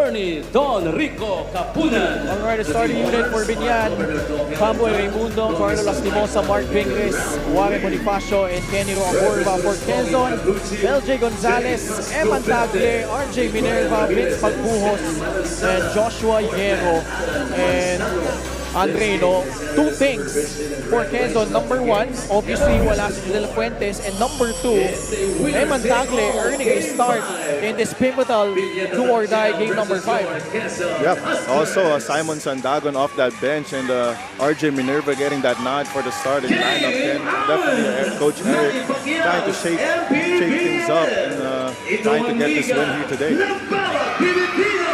Attorney Don Rico Capunan. Alright, the starting unit for Binyan. Pamboy Raimundo, Carlo Lastimosa, Mark Pingris, Warren Bonifacio, and Kenny Roaborba for Quezon. LJ Gonzalez, Eman Tagle, RJ Minerva, Vince Pagbuhos, and Joshua Hierro, and Andre, no? Two things for Quezon. Number one, obviously wala si Del Fuentes. And number two, Eman Tagle earning a start in this pivotal do-or-die game number 5. Yep. Also, Simon Sandagon off that bench and RJ Minerva getting that nod for the starting lineup. And definitely Coach Eric trying to shake things up and trying to get this win here today.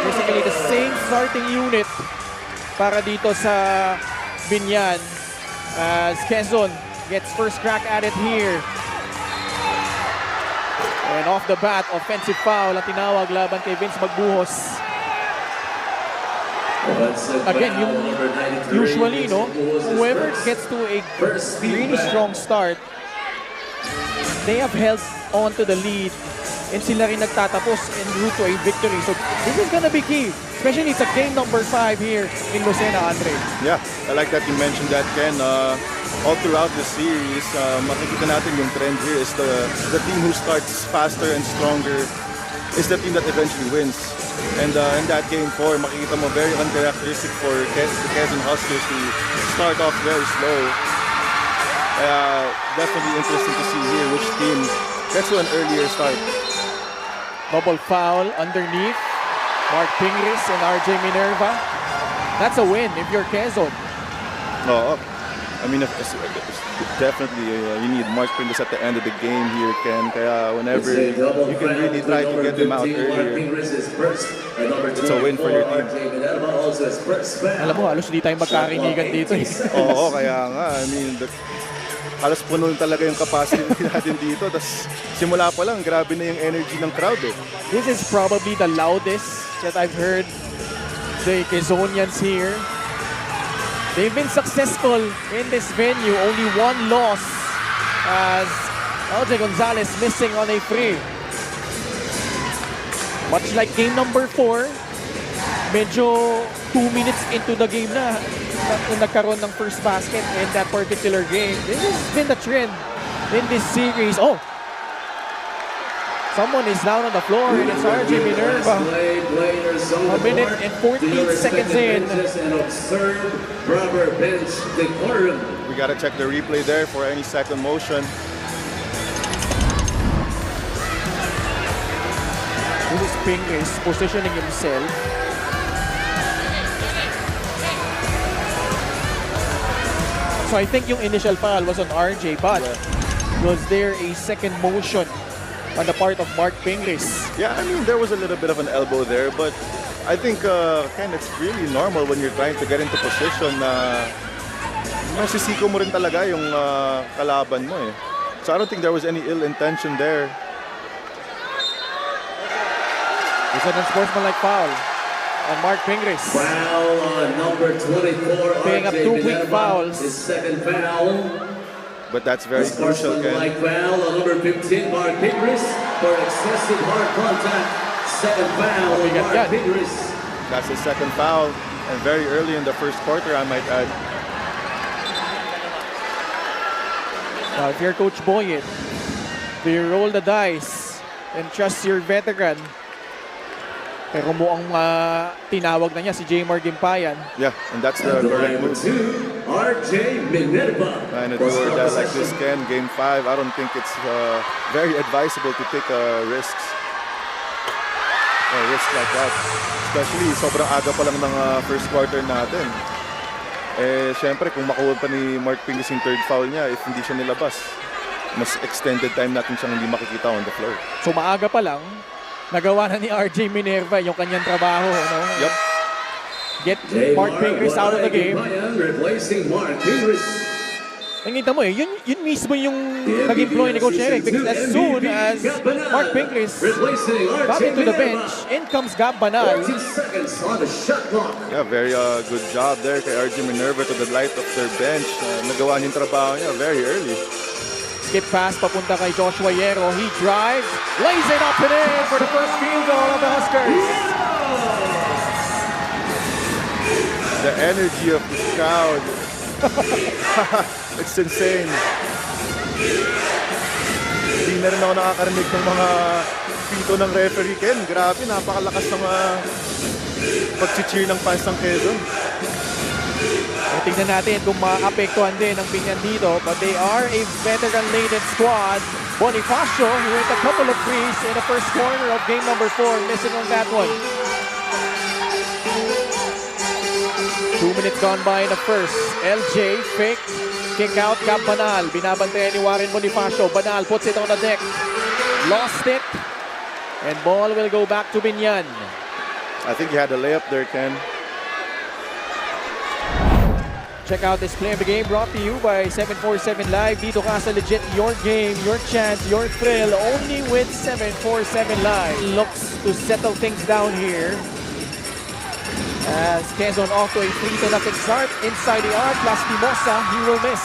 Basically the same starting unit para dito sa Binyan as Quezon gets first crack at it here. And off the bat, offensive foul ang tinawag laban kay Vince Magbuhos. Again, usually, no, whoever gets to a really strong start, they have held on to the lead and sila rin nagtatapos en route to a victory. So this is gonna be key. Especially it's a game number 5 here in Lucena, Andre. Yeah, I like that you mentioned that, Ken. All throughout the series, makikita natin yung trend here is the team who starts faster and stronger is the team that eventually wins. And in that game 4, makikita mo very uncharacteristic for the Quezon Huskers to start off very slow. Definitely interesting to see here which team gets to an earlier start. Double foul underneath. Mark Pingris and RJ Minerva. That's a win if you're Quezon. Oh, I mean, definitely you need Mark Pingris at the end of the game here, Ken. Kaya whenever you can really try to get him out earlier, it's a win for your team. Alam mo, halos di tayong magkarinigan dito. Oo, kaya nga. I mean, halos puno talaga yung capacity natin dito. Tapos simula pa lang, grabe na yung energy ng crowd eh. This is probably the loudest that I've heard the Quezonians here. They've been successful in this venue. Only one loss as LJ Gonzalez missing on a free. Much like game number 4, medyo 2 minutes into the game na nagkaroon ng first basket in that particular game. This has been the trend in this series. Oh! Someone is down on the floor and it's RJ Minerva. A minute and 14 seconds in. We gotta check the replay there for any second motion. This is Pingris positioning himself. So I think yung initial foul was on RJ, but was there a second motion on the part of Mark Pingris? Yeah, I mean, there was a little bit of an elbow there, but I think, Ken, it's really normal when you're trying to get into position na masisiko mo rin talaga yung kalaban mo eh. So I don't think there was any ill intention there. It's an unsportsmanlike foul on Mark Pingris. Foul on number 24. Picking up 2 quick fouls. His second foul. But that's very crucial, Ken. Like foul on number 15, Mark Pingris, for excessive hard contact. Second foul on Mark Pingris. That's his second foul, and very early in the first quarter, I might add. Now, if you're Coach Boyet, do you roll the dice and trust your veteran? Pero mukhang tinawag na niya si J. Gimpayan. Yeah, and that's the correct move. RJ Minerva. And a do-or-die like this, Ken, game 5, I don't think it's very advisable to take risks. Risk like that. Especially, sobrang aga pa lang ng first quarter natin. Eh, syempre, kung makuha pa ni Mark Pingris yung third foul niya, if hindi siya nilabas, mas extended time natin siyang hindi makikita on the floor. So maaga pa lang, nagawa na ni RJ Minerva yung kanyang trabaho, no? Yep. Get Mark Pingris out of the game. Replacing Mark Pingris. Nakita mo yun mismo yung nag-employ ni Coach Eric, because as soon as Mark Pingris got into the bench, in comes Gab Banal. 14 seconds on the shot clock. Yeah, very good job there kay RJ Minerva to the light of their bench. Nagawa niya yung trabaho niya very early. Skip pass papunta kay Joshua Hierro. He drives, lays it up and in for the first field goal of the Huskers. energy of this crowd. It's insane. Hindi na rin ako nakakarinig ng mga pito ng referee, Ken. Grabe, napakalakas ng pag-cheer ng fans ng Quezon. Tingnan natin kung maapektuhan din ang Binyan dito, but they are a veteran-laden squad. Bonifacio with a couple of threes in the first quarter of game number 4, missing on that one. 2 minutes gone by in the first. LJ, fake, kick out, Cap Banal. Binabantayan ni Warren Bonifacio. Banal puts it on the deck. Lost it. And ball will go back to Binyan. I think he had a layup there, Ken. Check out this play of the game brought to you by 747 Live. Dito ka sa legit your game, your chance, your thrill. Only with 747 Live. Looks to settle things down here. As Quezon off to a 3-0 start inside the arc. Lastimosa, he will miss.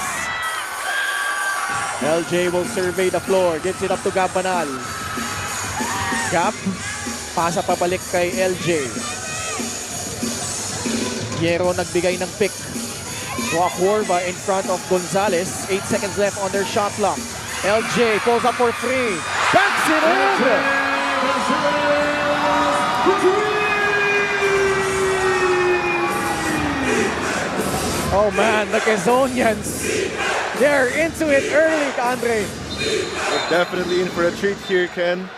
LJ will survey the floor. Gives it up to Gab Banal. Gab, pasa pabalik kay LJ. Yero nagbigay ng pick. Wakworba in front of Gonzalez. 8 seconds left on their shot clock. LJ pulls up for 3. Backs it in! Oh man, the Quezonians, they're into it early, Andre. We're definitely in for a treat here, Ken.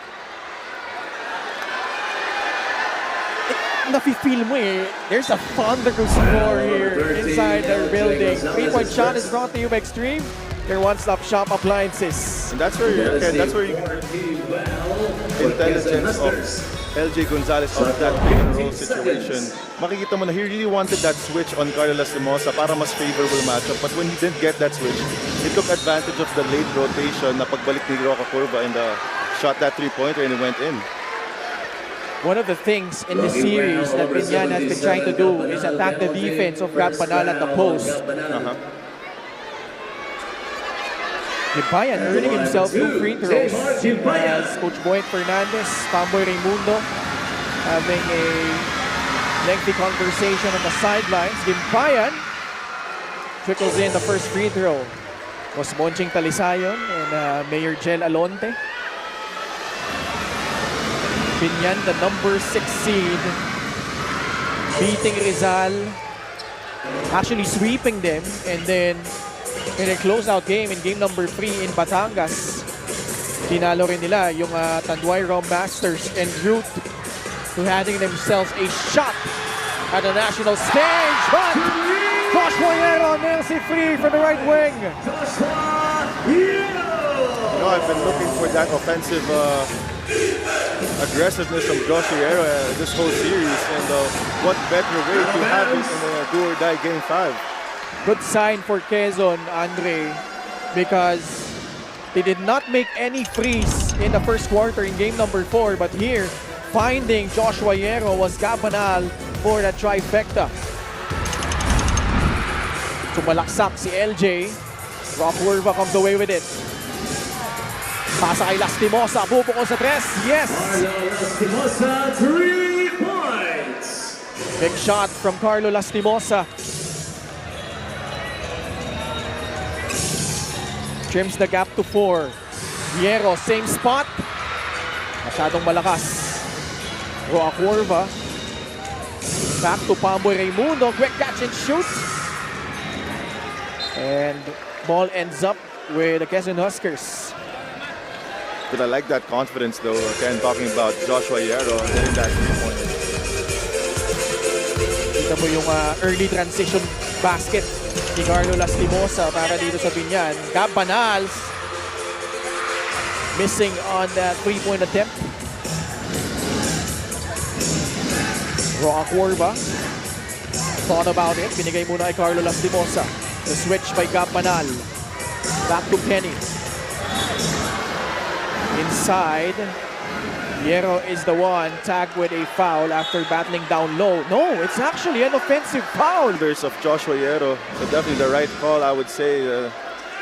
Nafe-feel mo eh, there's a thunderous score here inside their building. 3-point shot is brought to you by Extreme, their one-stop shop appliances. And that's where you can, intelligence of LJ Gonzalez of that pick and roll situation. Makikita mo na he really wanted that switch on Carlo Lastimosa para mas favorable matchup. But when he didn't get that switch, he took advantage of the late rotation na pagbalik ni Roca Curva and shot that 3-pointer and it went in. One of the things in the series that Binyan has been trying to do is attack the defense of Gab Banal at the post. Gibayan earning himself 2 free throws as Coach Boyd Fernandez, Pamboy Raimundo having a lengthy conversation on the sidelines. Gibayan trickles in the first free throw. Was Monching Talisayon and Mayor Jel Alonte. Binyan, the number 6 seed, beating Rizal, actually sweeping them, and then in a closeout game in game number 3 in Batangas, tinalo rin nila yung Tanduay Rom Masters en route to handing themselves a shot at the national stage. But Josh Moyero nails it free from the right wing. You know, I've been looking for that offensive aggressiveness from Josh Moyero this whole series, and what better way to have it in a do-or-die game 5. Good sign for Quezon, Andre, because they did not make any threes in the first quarter in game number 4, but here, finding Joshua Hierro was Gab Banal for the trifecta. Tumalaksak si LJ. Wakworba comes away with it. Pasa kay Lastimosa, bubukol sa 3. Yes! Lastimosa, 3 points! Big shot from Carlo Lastimosa. Trims the gap to 4. Hierro, same spot. Masyadong malakas. Roa Curva. Back to Pamboy Raimundo. Quick catch and shoot. And ball ends up with the Quezon Huskers. But I like that confidence though, again talking about Joshua Hierro hitting that 3-pointer. Kita mo yung early transition basket ni Carlo Lastimosa para dito sa Binyan. Gab Banal missing on that 3-point attempt. Roa Curva thought about it. Binigay muna kay Carlo Lastimosa. The switch by Gab Banal. Back to Kenny. Inside, Hierro is the one tagged with a foul after battling down low. No, it's actually an offensive foul. Of Joshua Hierro, so definitely the right call. I would say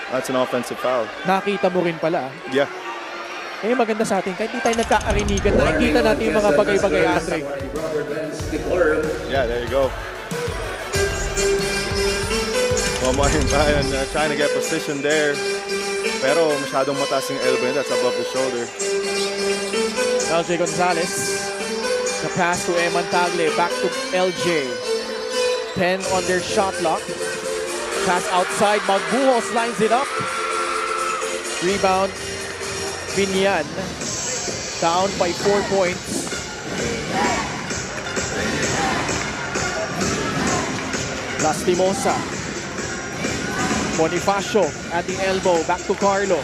that's an offensive foul. Nakita mo rin pala. Yeah. Eh, maganda sa atin. Kahit di tayo nagkakarinigan, nakikita natin yung mga bagay-bagay, Andre. Yeah, there you go. Himpayan trying to get position there. Pero masyadong mataas yung elbow, that's above the shoulder. LJ Gonzalez. The pass to Tagle. Back to LJ. 10 on their shot clock. Pass outside. Magbuhos lines it up. Rebound. Binyan. Down by 4 points. Lastimosa. Bonifacio at the elbow. Back to Carlo.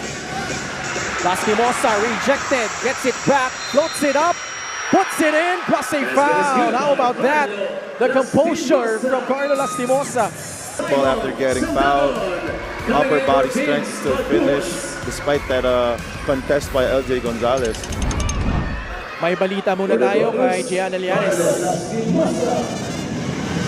Lastimosa rejected. Gets it back. Floats it up. Puts it in. Plus a foul. How about that? The composure from Carlo Lastimosa. Ball after getting fouled. Upper body strength still finish despite that contest by LJ Gonzalez. May balita muna tayo kay Gianna Lianes.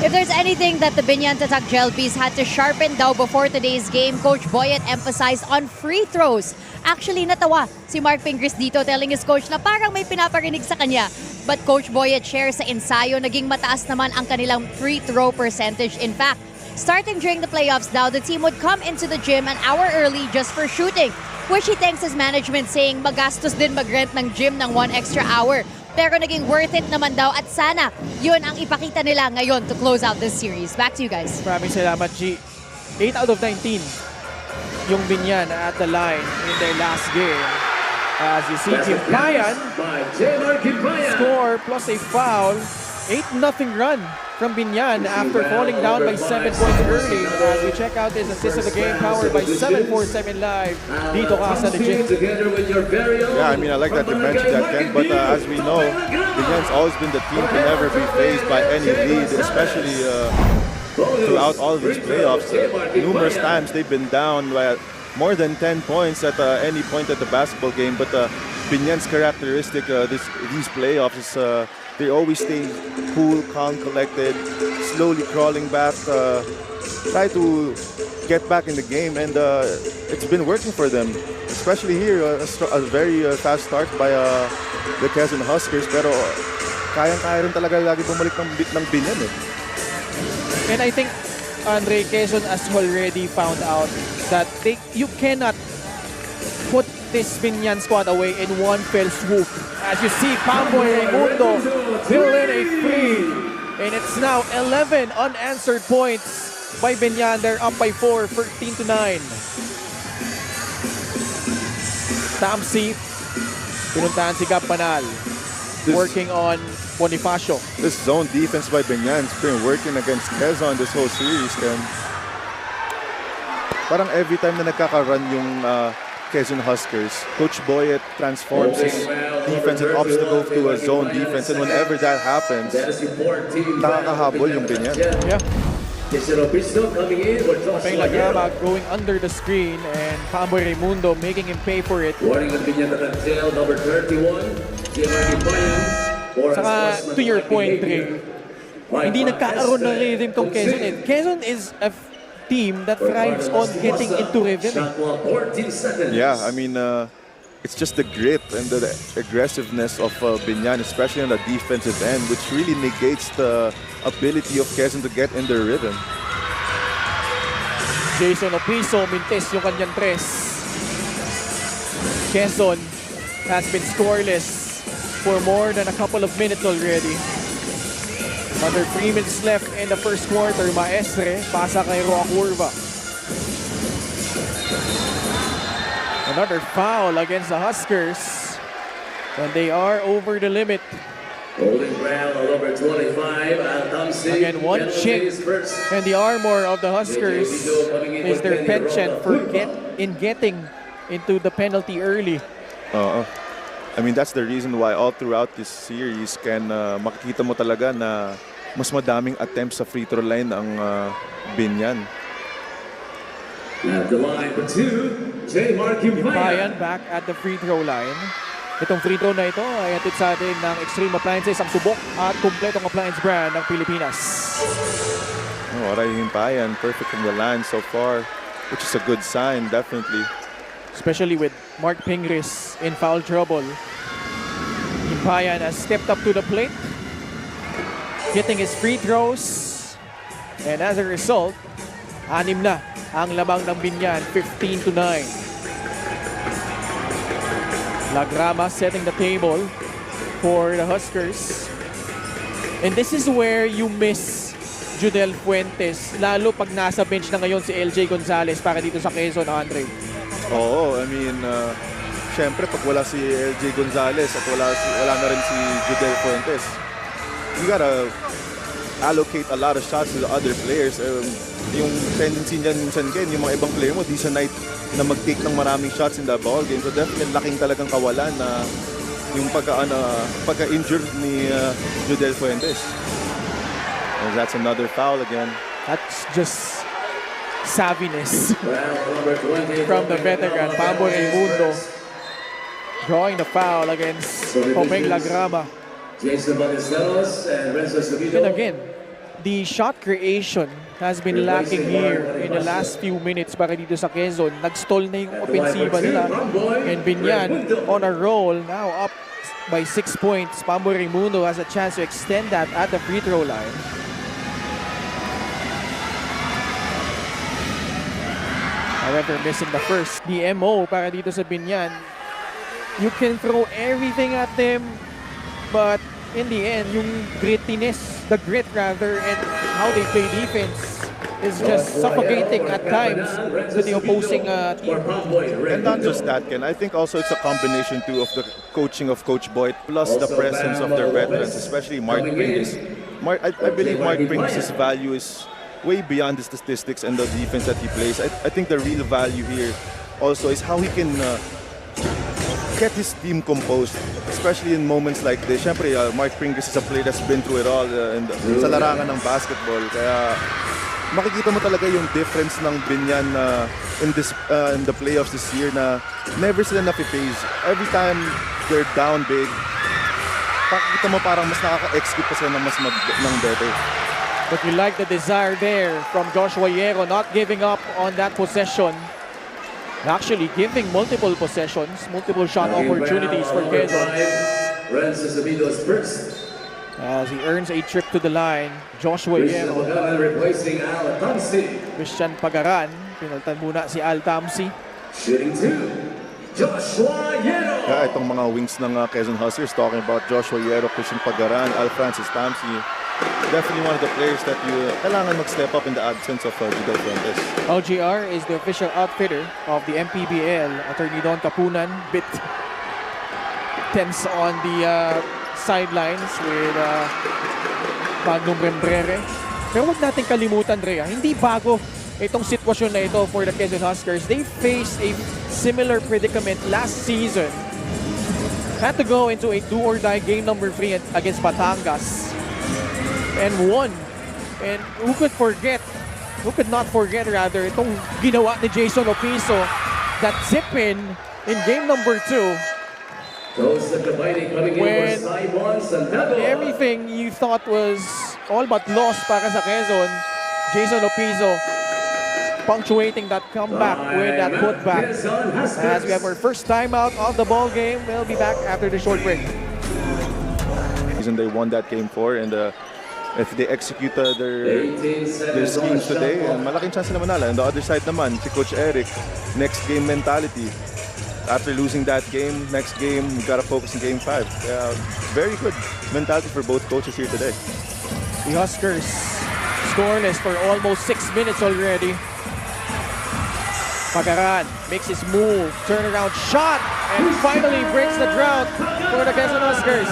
If there's anything that the Binyan Tatak Jelbies had to sharpen daw before today's game, Coach Boyet emphasized on free throws. Actually, natawa si Mark Pingris dito telling his coach na parang may pinaparinig sa kanya. But Coach Boyet shares sa ensayo, naging mataas naman ang kanilang free throw percentage. In fact, starting during the playoffs daw, the team would come into the gym an hour early just for shooting, which he thanks his management saying magastos din mag-rent ng gym ng 1 extra hour. Pero naging worth it naman daw at sana yun ang ipakita nila ngayon to close out this series. Back to you guys. Maraming salamat, G. 8 out of 19 yung Binyan at the line in their last game. As you see, Himpayan score plus a foul. 8-0 run from Binyan after falling down by 7 points early. As we check out his assist of the game, powered by 747 Live. Dito ka sa legit. Yeah, I mean, I like that you mentioned that, Ken. But as we know, Binyan's always been the team to never be faced by any lead, especially throughout all of these playoffs. Numerous times they've been down by more than 10 points at any point at the basketball game. But Binyan's characteristic these playoffs is they always stay cool, calm, collected, slowly crawling back, try to get back in the game, and it's been working for them. Especially here, a very fast start by the QUEZON Huskers, pero kayang-kaya rin talaga lagi bumalik ng Binyan eh. And I think Andre, QUEZON has already found out that you cannot put this Binyan squad away in one fell swoop. As you see, Pamboy Raimundo fill in a free. And it's now 11 unanswered points by Binyan. They're up by 4, 13-9. Tamsi, pinuntahan si Gab Panal. Working on Bonifacio. This zone defense by Binyan's been working against QUEZON this whole series. Then parang every time na nagkaka-run yung QUEZON Huskers, Coach Boyet transforms his defense and obstacle to a zone defense, and whenever that happens, nakakahabol yung Binyan. Yeah. Peng Lagrama going under the screen, and Pamboy Raimundo making him pay for it. Saka to your point, Ring, hindi nagkakaroon ng rhythm tong QUEZON. QUEZON is a team that thrives on getting into rhythm. Yeah, I mean, it's just the grit and the aggressiveness of Binyan, especially on the defensive end, which really negates the ability of QUEZON to get in their rhythm. Jason Opiso mintes yung kanyang tres. QUEZON has been scoreless for more than a couple of minutes already. Under 3 minutes left in the first quarter, Maestre, pasa kay Roa Curva. Another foul against the Huskers. And they are over the limit. Again, one chink in the armor of the Huskers is their penchant for getting into the penalty early. I mean, that's the reason why all throughout this series makikita mo talaga na mas madaming attempts sa free throw line ang Binyan. At the line for two, J. Mark Himpayan back at the free throw line. Itong free throw na ito ay atid sa atin ng Extreme Appliances, ang subok at kumpletong appliance brand ng Pilipinas. Aray Himpayan, perfect from the line so far, which is a good sign, definitely. Especially with Mark Pingris in foul trouble. Himpayan has stepped up to the plate, getting his free throws, and as a result, 6 na ang lamang ng Binyan, 15-9. Lagrama setting the table for the Huskers. And this is where you miss Judel Fuentes, lalo pag nasa bench na ngayon si LJ Gonzalez para dito sa Quezon, Andre. Oo, I mean, syempre pag wala si LJ Gonzalez at wala na rin si Judel Fuentes, you gotta allocate a lot of shots to the other players. Yung tendency niyan minsan yung mga ibang player mo, di sanay na mag-take ng maraming shots in the ball game. So definitely laking talagang kawalan na yung pagka-injured ni Judel Fuentes. And that's another foul again. That's just savviness from the veteran, Pamboy Raimundo, drawing the foul against Pomeng Lagrama. And again, the shot creation has been lacking here in the last few minutes para dito sa Quezon. Nag-stall na yung opensiba nila. And Binyan on a roll, now up by 6 points. Pamboy Raimundo has a chance to extend that at the free throw line. However, missing the first. The MO para dito sa Binyan, you can throw everything at them, but in the end, yung the grit rather, and how they play defense is just suffocating at times to the opposing team. And not just that, Ken. I think also it's a combination too of the coaching of Coach Boyd plus the presence of their veterans, especially Mark Pringles. I believe Mark Pringles' value is way beyond the statistics and the defense that he plays. I think the real value here also is how he can get his team composed, especially in moments like this. Siyempre, Mark Pringles is a player that's been through it all sa larangan ng basketball. Kaya makikita mo talaga yung difference ng Binyan in the playoffs this year na never sila napipace. Every time they're down big, pakikita mo parang mas nakaka-execute pa sila ng better. But we like the desire there from Joshua Yero, not giving up on that possession. Actually giving multiple possessions, multiple shot opportunities for Quezon. As he earns a trip to the line, Joshua Yero. Christian Pagaran, pinaltan muna si Al Tamsi. Shooting 2, Joshua Yero. Yeah, itong mga wings ng Quezon Huskers, talking about Joshua Yero, Christian Pagaran, Al Francis Tamsi. Definitely one of the players that you kailangan mag-step up in the absence of Judel Fuentes. LGR is the official outfitter of the MPBL. Attorney Don Capunan, bit tense on the sidelines with Magnum Rembrere. Pero huwag natin kalimutan, Drea, hindi bago itong sitwasyon na ito for the Quezon Huskers. They faced a similar predicament last season. Had to go into a do-or-die game number 3 against Batangas. And won. And who could not forget rather, itong ginawa ni Jason Opiso, that zip-in in game number 2. When everything you thought was all but lost para sa Quezon, Jason Opiso punctuating that comeback with that putback. As we have our first timeout of the ball game, we'll be back after the short break. They won that game 4 and if they execute their schemes today, malaking chance na manala. On the other side naman, si Coach Eric, next game mentality. After losing that game, next game, you gotta focus in game 5. Very good mentality for both coaches here today. The Huskers scoreless for almost 6 minutes already. Pagaran makes his move, turnaround shot, and finally breaks the drought for the Quezon Huskers.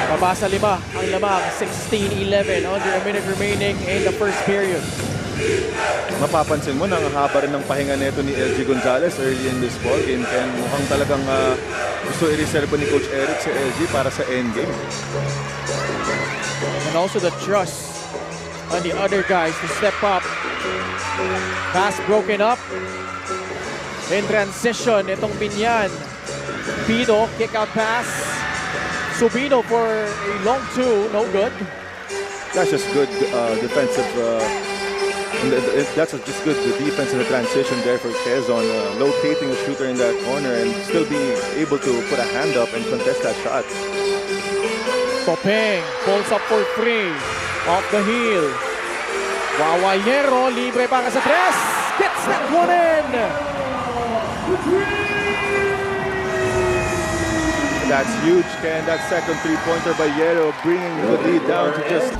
Mabasa 5 ang lamang, 16-11, under a minute remaining in the first period. Mapapansin mo na ang haba rin ng pahinga nito ni LG Gonzalez early in this ball game. Kaya mukhang talagang gusto i-reserve ni Coach Eric si LG para sa endgame. And also the trust on the other guys to step up. Pass broken up. In transition, itong Binyan. Pido, kick out pass. Subino for a long 2, no good. That's just good defensive And that's just good, the defense and the transition there for Quezon, locating a shooter in that corner and still being able to put a hand up and contest that shot. Topeng pulls up for 3. Off the heel. Wawayero, libre para sa 3. Gets that one in. That's huge, Ken. That second three-pointer by Yero, bringing the lead down to just...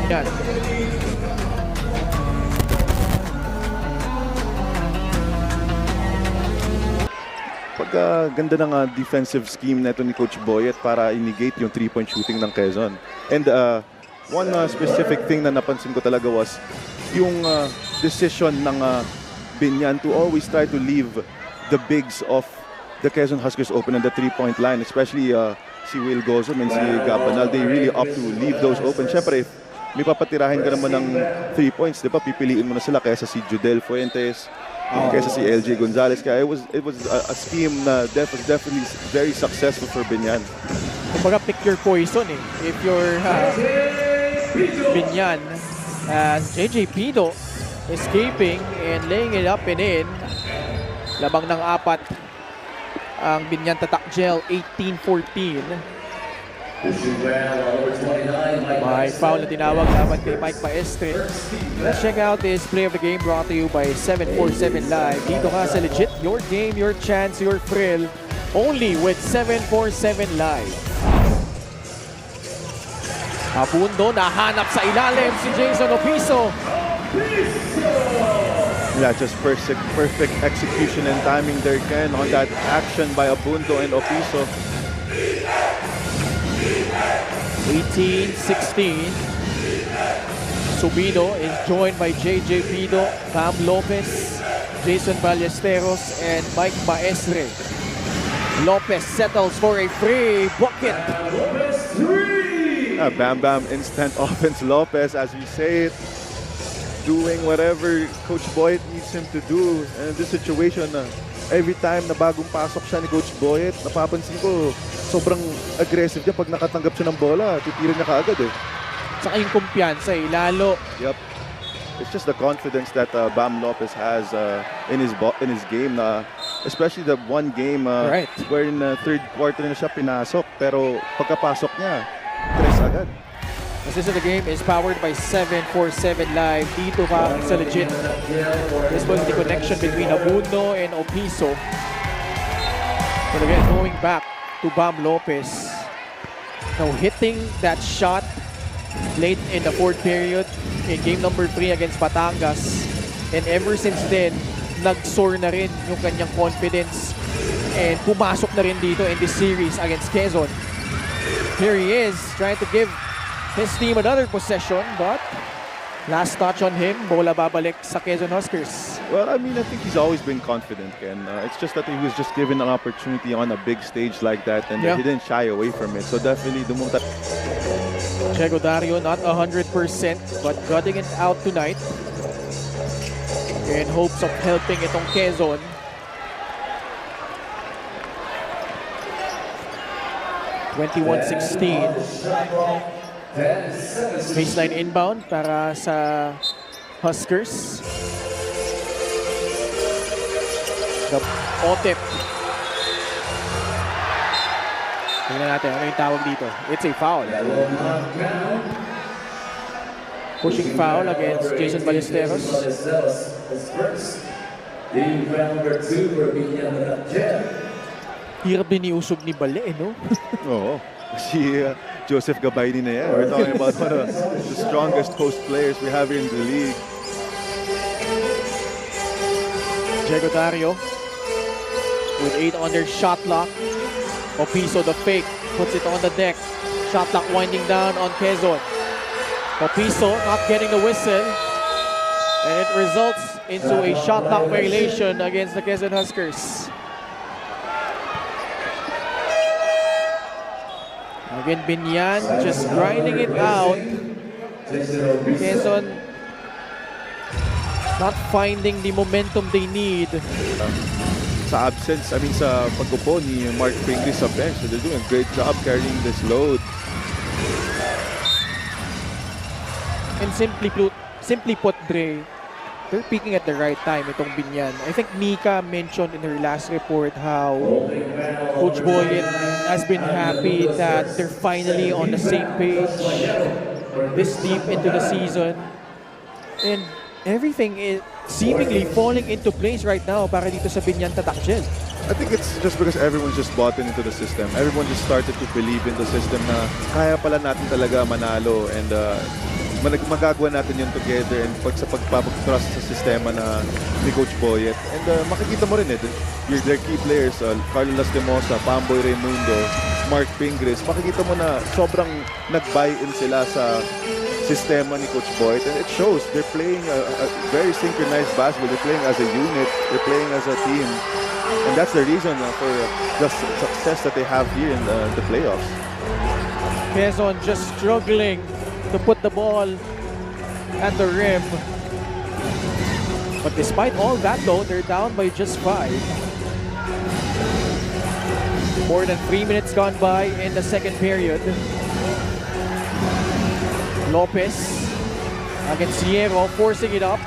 Yan. Ganda ng defensive scheme neto ni Coach Boyet para inigate yung three-point shooting ng Quezon. And one specific thing na napansin ko talaga was yung decision ng Binyan to always try to leave the bigs of the Quezon Huskers open on the three-point line, especially si Will Gozum and si Gabanal. They really opt to leave those open. Syempre, if may papatirahin ka naman ng 3 points, di ba, pipiliin mo na sila kaysa si Judel Fuentes, kaysa si LJ Gonzalez. Kaya it was a scheme na was definitely very successful for Binyan. Kumbaga, pick your poison eh. If you're Binyan, JJ Pido escaping and laying it up and in. Labang ng 4 ang Binyan Tatak Gel, 18-14. May foul na tinawag laban kay Mike Maestre. Let's check out this play of the game brought to you by 747 Live. Dito ka sa legit, your game, your chance, your thrill. Only with 747 Live. Abundo, nahanap sa ilalim si Jason Opiso. Yeah, just perfect execution and timing there, Ken, on that action by Abundo and Opiso. 18-16. Subido is joined by JJ Pido, Bam Lopez, Jason Ballesteros, and Mike Maestre. Lopez settles for a free bucket. Bam Bam instant offense Lopez, as we say it, doing whatever Coach Boyet needs him to do. And in this situation, every time na bagong pasok siya ni Coach Boyet, napapansin ko, sobrang aggressive niya pag nakatanggap siya ng bola. Titira niya kaagad eh. Saka yung kumpiyansa eh, lalo. Yep. It's just the confidence that Bam Lopez has in his game. Especially the one game where in the third quarter na siya pinasok. Pero pagkapasok niya, tres agad. This of the game is powered by 747 Live. Dito ka sa legit. This was the connection between Abundo and Opiso. But again, going back to Bam Lopez. Now hitting that shot late in the fourth period in game number 3 against Batangas. And ever since then, nag-soar na rin yung kanyang confidence. And pumasok na rin dito in this series against Quezon. Here he is, trying to give his team another possession, but last touch on him, bola babalik sa Quezon Huskers. Well, I mean, I think he's always been confident, Ken. It's just that he was just given an opportunity on a big stage like that, and he didn't shy away from it. So definitely, Chego Dario not 100%, but gutting it out tonight in hopes of helping itong Quezon. (21-16). Baseline inbound para sa Huskers. The Otep. Tingnan natin ano yung tawag dito. It's a foul. Pushing foul against Jason Ballesteros. Hirap din iusog ni Bale, no? Oo. Si Joseph Gabayni na yan. We're talking about one of the strongest post players we have in the league. Diego Dario with 8 on their shot clock. Opiso the fake, puts it on the deck. Shot clock winding down on Quezon. Opiso not getting the whistle. And it results into a shot clock violation against the Quezon Huskers. Again, Binyan just grinding it out. Quezon not finding the momentum they need. Sa absence, I mean sa pag-upo ni Mark Pinkley sa bench, so they're doing a great job carrying this load. And simply put, Dre, they're peaking at the right time itong Binyan. I think Mika mentioned in her last report how Coach Boyet has been happy that they're finally on the same page this deep into the season. And everything is seemingly falling into place right now para dito sa Binyan Tatak Gel. I think it's just because everyone's just bought into the system. Everyone just started to believe in the system na kaya pala natin talaga manalo, and magagawa natin yun together, and sa pagpapatrust sa sistema na ni Coach Boyet. And makikita mo rin their key players, Carlo Lastimosa, Pamboy Raimundo, Mark Pingris, makikita mo na sobrang nag-buy-in sila sa sistema ni Coach Boyet, and it shows. They're playing a very synchronized basketball. They're playing as a unit. They're playing as a team. And that's the reason for the success that they have here in the playoffs. Quezon just struggling to put the ball at the rim. But despite all that though, they're down by just 5. More than 3 minutes gone by in the second period. Lopez against Sierro, forcing it up.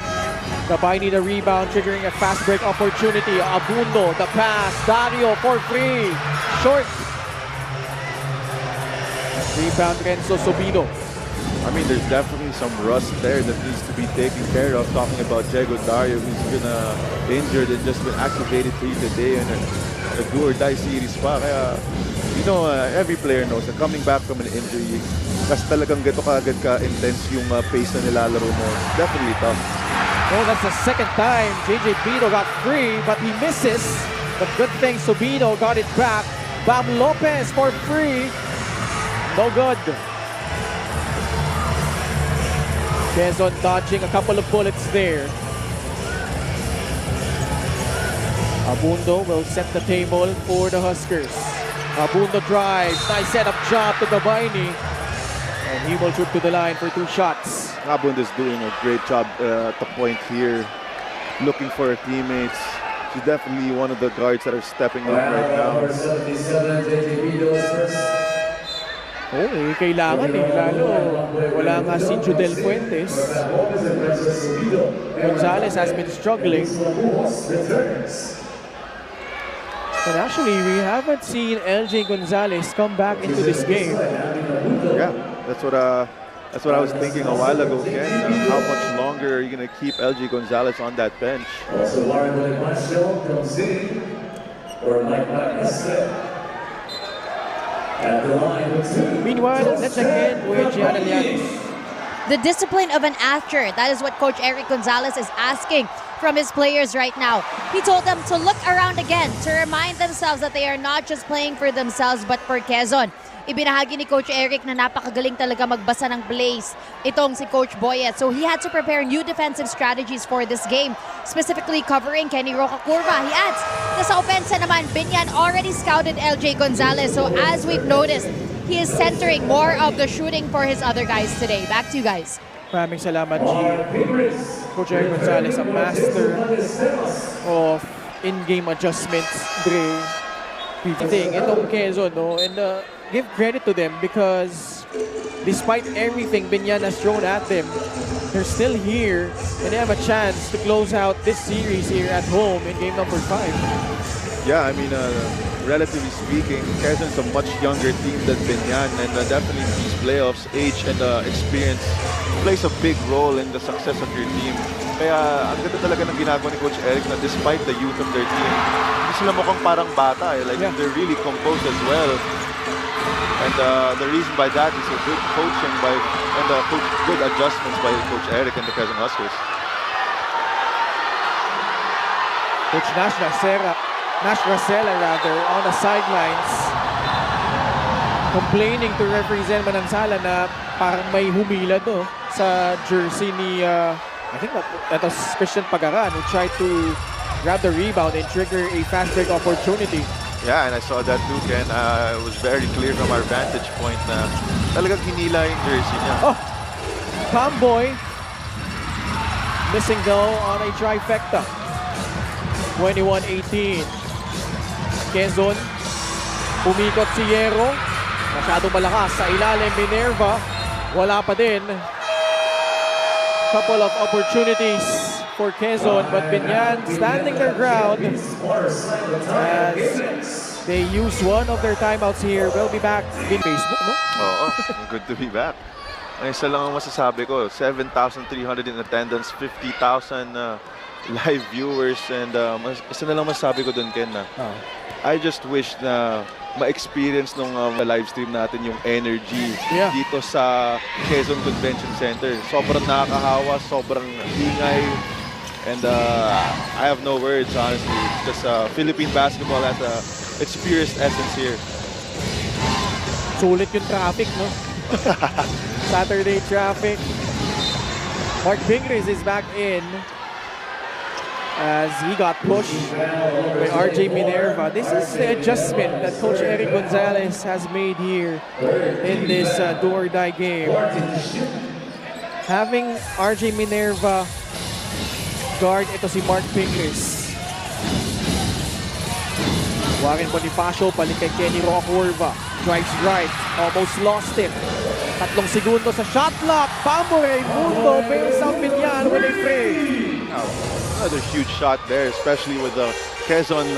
Gabay need a rebound, triggering a fast break opportunity. Abundo, the pass. Dario for free. Short. Rebound, Renzo Sobino. I mean, there's definitely some rust there that needs to be taken care of. Talking about Diego Dario, who's been injured and just been activated today in a do-or-die series pa. Kaya, you know, every player knows that coming back from an injury, kasi talagang gato kaagad ka-intense yung pace na nilalaro mo. Definitely tough. Oh, that's the second time JJ Bino got free, but he misses. But good thing Sobino got it back. Bam Lopez for free. No good. Quezon dodging a couple of bullets there. Abundo will set the table for the Huskers. Abundo drives. Nice setup job to Gabayni. And he will shoot to the line for 2 shots. Abundo's doing a great job at the point here, looking for her teammates. She's definitely one of the guards that are stepping up right now. Oh, kailangan lalo wala nga si Judel Fuentes. Gonzalez has been struggling. And actually, we haven't seen LJ Gonzalez come back into this game. Yeah, that's what I was thinking a while ago, Ken. How much longer are you going to keep LJ Gonzalez on that bench? Also, Warren comes in for Mike at the line with 2. Meanwhile, let's check in with Gianna Lianis. The discipline of an actor, that is what Coach Eric Gonzalez is asking from his players right now. He told them to look around again, to remind themselves that they are not just playing for themselves but for Quezon. Ibinahagi ni Coach Eric na napakagaling talaga magbasa ng plays itong si Coach Boyet. So he had to prepare new defensive strategies for this game, specifically covering Kenny Roca Curva. He adds na sa opensa naman, Binyan already scouted LJ Gonzalez. So as we've noticed, he is centering more of the shooting for his other guys today. Back to you guys. Maraming salamat, G. Coach Eric Gonzalez, a master of in-game adjustments. Dre, pivoting itong Quezon, no? And give credit to them because despite everything Binyan has thrown at them, they're still here and they have a chance to close out this series here at home in game number 5. Yeah, I mean, relatively speaking, Quezon is a much younger team than Binyan, and definitely these playoffs, age and experience plays a big role in the success of your team. Kaya ang ganda talaga ng ginagawa ni Coach Eric na despite the youth of their team, hindi sila mukhang parang bata. Like, they're really composed as well. And the reason by that is a good coaching and good adjustments by Coach Eric and the Quezon Huskers. Coach Nash Racela on the sidelines, complaining to referee Zen Manansala na parang may humila sa jersey ni I think that was Christian Pagaran, who tried to grab the rebound and trigger a fast break opportunity. Yeah, and I saw that too, Ken. It was very clear from our vantage point na talagang hinila yung jersey niya. Oh! Pamboy missing though on a trifecta. 21-18. Quezon, umikot si Hierro. Masyadong malakas sa ilalim, Minerva. Wala pa din. couple of opportunities for Quezon, but Binyan standing their ground as they use one of their timeouts here. We'll be back in Facebook, no? Oo, good to be back. Ang isa lang ang masasabi ko, 7,300 in attendance, 50,000 live viewers, and isa na lang masasabi ko dun, Ken, na I just wish na ma-experience nung live stream natin yung energy dito sa Quezon Convention Center. Sobrang nakakahawa, sobrang ingay, and I have no words, honestly. Just Philippine basketball has its purest essence here. Sulit yung traffic, no? Saturday traffic. Mark Pingris is back in as he got pushed by RJ Minerva. This is the adjustment that Coach Eric Gonzalez has made here in this do-or-die game. Having RJ Minerva guard ito si Mark Pingris. Warren Bonifacio, balik kay Kenny Roacorva. Drives right, almost lost it. 3 segundo sa shot clock. Pambo Raimundo, bails out Binyan with a free. Another huge shot there, especially with Quezon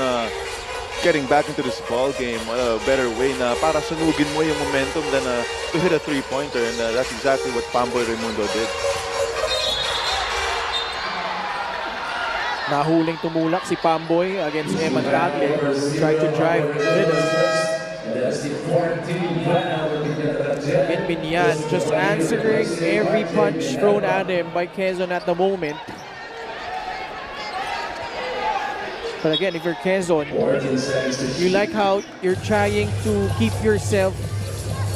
getting back into this ball game. A better way na para sunugin mo yung momentum than to hit a three-pointer, and that's exactly what Pambo Raimundo did. Nahuling tumulak si Pamboy against Eman Tagle. Tried to drive middle. And Binyan just answering every punch thrown at him by Quezon at the moment. But again, if you're Quezon, you like how you're trying to keep yourself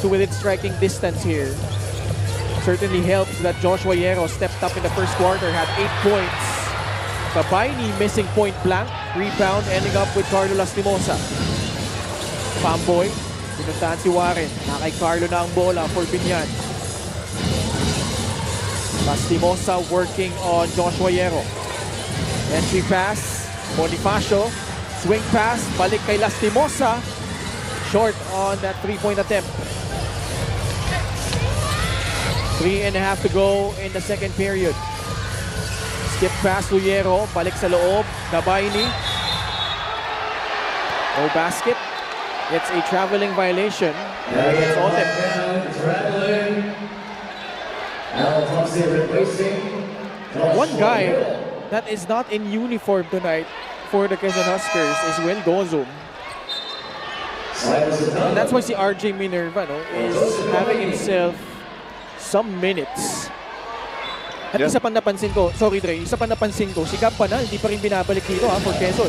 to within striking distance here. Certainly helps that Joshua Yero stepped up in the first quarter, had 8 points. Kabaini missing point blank. Rebound ending up with Carlo Lastimosa. Pamboy, pinuntahan si Warren. Nakay Carlo na ang bola for Binyan. Lastimosa working on Joshua Yero. Entry pass, Bonifacio. Swing pass, balik kay Lastimosa. Short on that three-point attempt. 3.5 to go in the second period. Skip pass to Yero, balik sa loob, Kabaini. No basket. It's a traveling violation against Otep. One guy that is not in uniform tonight for the Quezon Huskers is Will Gozum. And that's why si RJ Minerva is having himself some minutes. At isa pa napansin ko, sorry Dre, isa pa napansin ko, si Campanal hindi pa rin binabalik dito for Quezon.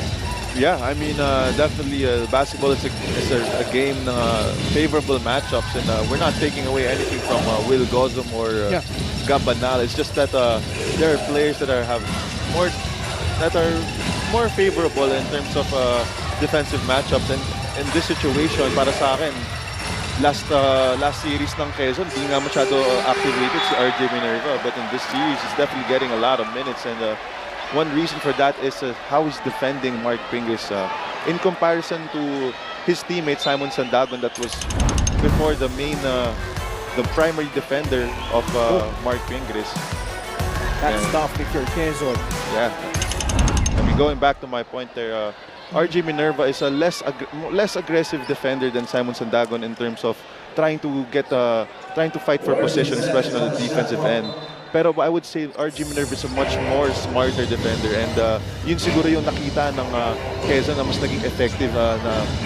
Yeah, I mean, definitely basketball is a game na favorable matchups, and we're not taking away anything from Will Gozum or Campanal. It's just that there are players that are more favorable in terms of defensive matchups, and in this situation, para sa akin, last series ng Quezon, di nga masyado activated si RJ Minerva, but in this series, he's definitely getting a lot of minutes, and one reason for that is how he's defending Mark Pingris in comparison to his teammate Simon Sandagon, that was before the primary defender of Mark Pingris. That's tough if you're Quezon. Yeah. I mean, going back to my point there, RJ Minerva is a less aggressive defender than Simon Sandagon in terms of trying to fight for position, especially on the defensive end. Pero I would say RJ Minerva is a much more smarter defender, and yun siguro yung nakita ng Quezon na mas naging effective na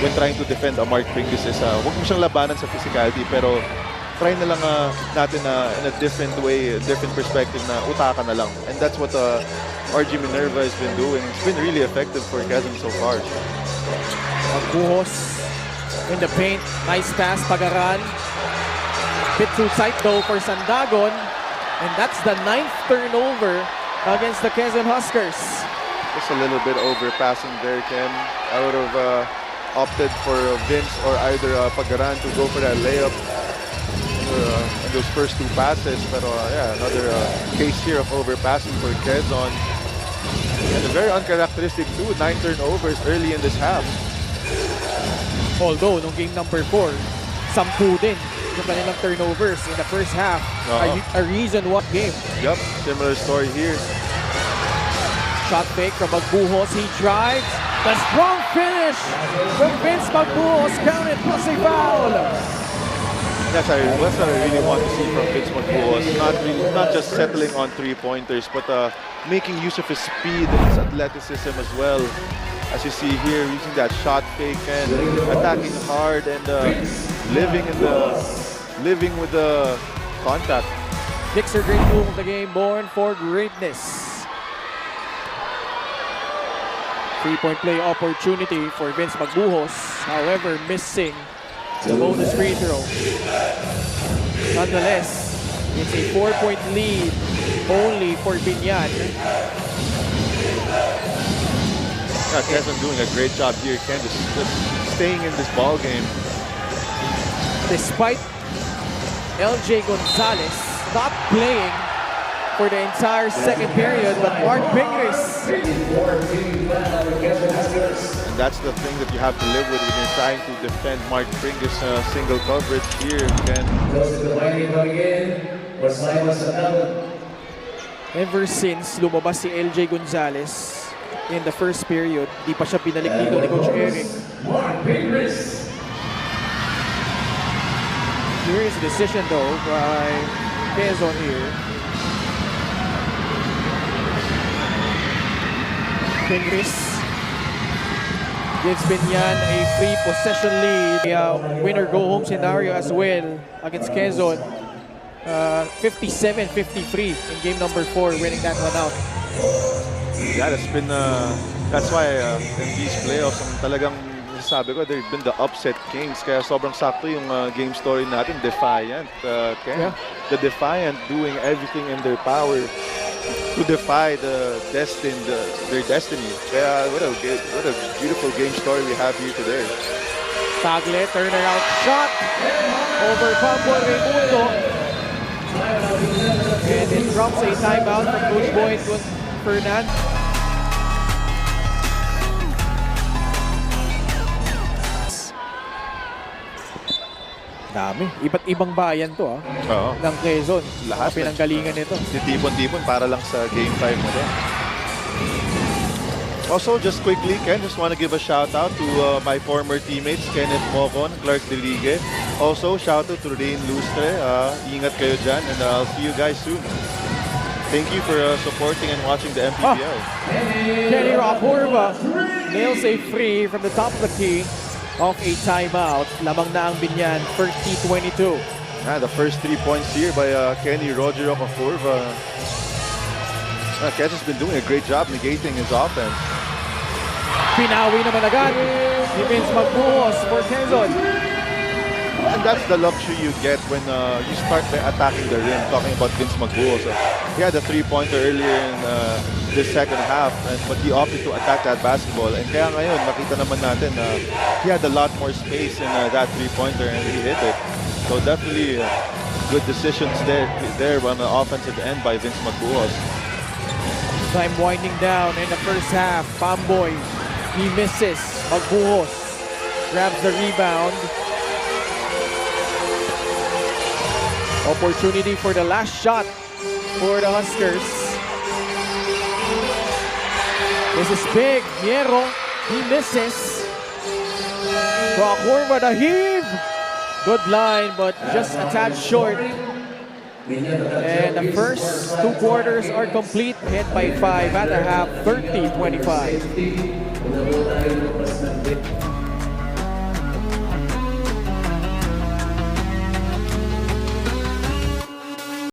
when trying to defend Mark Pingris is huwag mo siyang labanan sa physicality, pero try na lang natin in a different way, a different perspective na utakan na lang. And that's what RJ Minerva has been doing. It's been really effective for Quezon so far. Magbuhos in the paint. Nice pass, Pagaran. Bit too tight though for Sandagon. And that's the 9th turnover against the Quezon Huskers. Just a little bit overpassing there, Ken. I would have opted for Vince or either Pagaran to go for that layup in those first 2 passes. But yeah, another case here of overpassing for Quezon. And a very uncharacteristic too, 9 turnovers early in this half. Although, nung game number 4, 10 din yung kanilang turnovers in the first half. A reason what game. Yep, similar story here. Shot fake from Magbuhos. He drives. The strong finish from Vince Magbuhos. Counted plus a foul. That's what I really want to see from Vince Magbuhos. Not just settling on three-pointers, but making use of his speed and his athleticism as well. As you see here, using that shot fake and attacking hard and living with the contact. Picks are great move of the game, born for greatness. 3-point play opportunity for Vince Magbuhos. However, missing the bonus free throw. Nonetheless, it's a 4-point lead only for Binyan. Yeah, QUEZON doing a great job here. Ken just staying in this ball game. Despite LJ Gonzalez not playing for the entire second period, but Mark Pingris. And that's the thing that you have to live with when you're trying to defend Mark Pingris single coverage here, Ken. Ever since lumabas si LJ Gonzalez in the first period, di pa siya pinalik dito ni Coach Eric. Curious decision though by QUEZON here. Pingris gives Binyan a free possession lead. Winner-go-home scenario as well against QUEZON. 57-53 in game number 4, winning that one out. Yeah, that's why in these playoffs, ang talagang sabi ko, they've been the upset kings. Kaya sobrang sakto yung game story natin, Defiant. Ken. Yeah. The Defiant doing everything in their power to defy their destiny. Kaya what a beautiful game story we have here today. Tagle, turnaround shot over Pablo Raimundo. And it drops a timeout from Coach Boyd Fernand. Dami. Iba't ibang bayan to ng QUEZON. Lahat pinanggalingan nito. Titipon-tipon para lang sa Game 5 mo din. Also, just quickly, Ken, just want to give a shout out to my former teammates, Kenneth Mocon, Clark Deligue. Also, shout out to Rain Lustre. Ingat kayo dyan, and I'll see you guys soon. Thank you for supporting and watching the MPBL. Kenny Rapurva nails a free from the top of the key. Off a timeout. Lamang na ang Binyan, 30-22. The first 3 points here by Kenny Roger Okaforva. QUEZON's been doing a great job negating his offense. Pinawi naman agad ni Vince Magbuhos for QUEZON. And that's the luxury you get when you start by attacking the rim. Talking about Vince Magbuhos. He had a 3-pointer earlier in the second half, but he opted to attack that basketball. And kaya ngayon, nakita naman natin he had a lot more space in that 3-pointer and he hit it. So definitely good decisions there on the offensive end by Vince Magbuhos. Time winding down in the first half. Pamboy, he misses. Magbuhos grabs the rebound. Opportunity for the last shot for the Huskers. This is big. Miero, he misses. Rakurva, the heave. Good line, but just a tad short. And the first 2 quarters are complete. Hit by 5 at the half, 30-25.